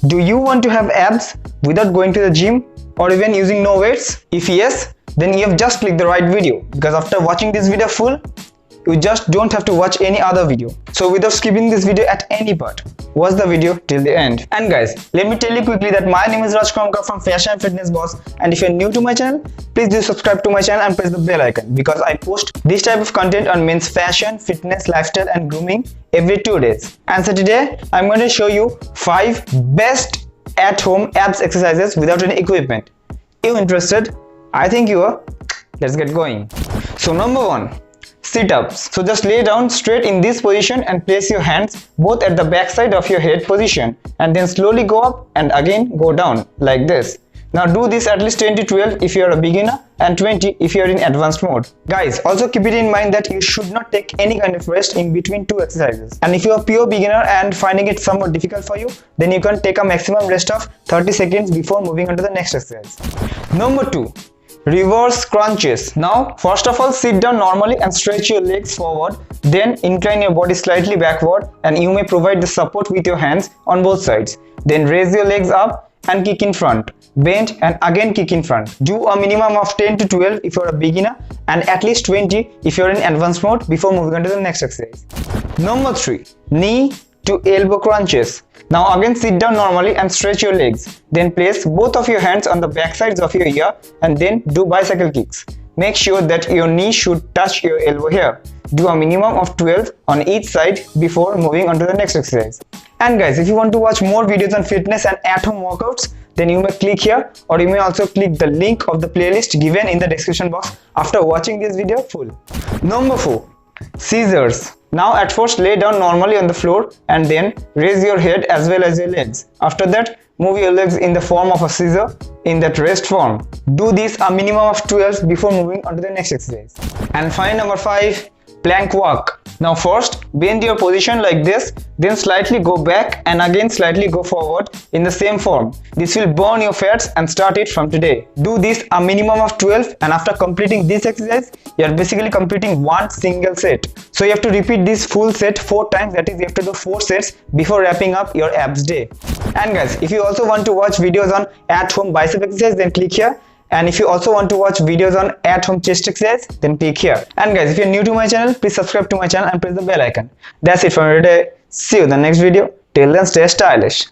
Do you want to have abs without going to the gym or even using no weights? If yes, then you have just clicked the right video, because after watching this video full, you just don't have to watch any other video. So without skipping this video at any part, watch the video till the end. And guys, let me tell you quickly that my name is Raj from Fashion and Fitness Boss, and if you're new to my channel, please do subscribe to my channel and press the bell icon, because I post this type of content on men's fashion, fitness, lifestyle and grooming every 2 days. And so today I'm going to show you 5 best at-home abs exercises without any equipment. You interested? I think you are. Let's get going. So number 1, sit-ups. So just lay down straight in this position and place your hands both at the back side of your head position, and then slowly go up and again go down like this. Now do this at least 10 to 12 if you are a beginner and 20 if you are in advanced mode. Guys, also keep it in mind that you should not take any kind of rest in between 2 exercises. And if you are pure beginner and finding it somewhat difficult for you, then you can take a maximum rest of 30 seconds before moving on to the next exercise. Number 2, reverse crunches. Now first of all, sit down normally and stretch your legs forward, then incline your body slightly backward, and you may provide the support with your hands on both sides. Then raise your legs up and kick in front, bend and again kick in front. Do a minimum of 10 to 12 if you are a beginner and at least 20 if you are in advanced mode before moving on to the next exercise. Number 3, knee to elbow crunches. Now again sit down normally and stretch your legs, then place both of your hands on the back sides of your ear and then do bicycle kicks. Make sure that your knee should touch your elbow here. Do a minimum of 12 on each side before moving on to the next exercise. And guys, if you want to watch more videos on fitness and at-home workouts, then you may click here, or you may also click the link of the playlist given in the description box after watching this video full. Number 4, scissors. Now at first lay down normally on the floor and then raise your head as well as your legs. After that, move your legs in the form of a scissor in that rest form. Do this a minimum of 12 before moving on to the next exercise. And finally number 5, plank walk. Now first bend your position like this, then slightly go back and again slightly go forward in the same form. This will burn your fats and start it from today. Do this a minimum of 12, and after completing this exercise, you are basically completing one single set. So you have to repeat this full set 4 times, that is you have to do 4 sets before wrapping up your abs day. And guys, if you also want to watch videos on at-home bicep exercise, then click here. And if you also want to watch videos on at-home chest exercise, then click here. And guys, if you're new to my channel, please subscribe to my channel and press the bell icon. That's it for today. See you in the next video. Till then, stay stylish.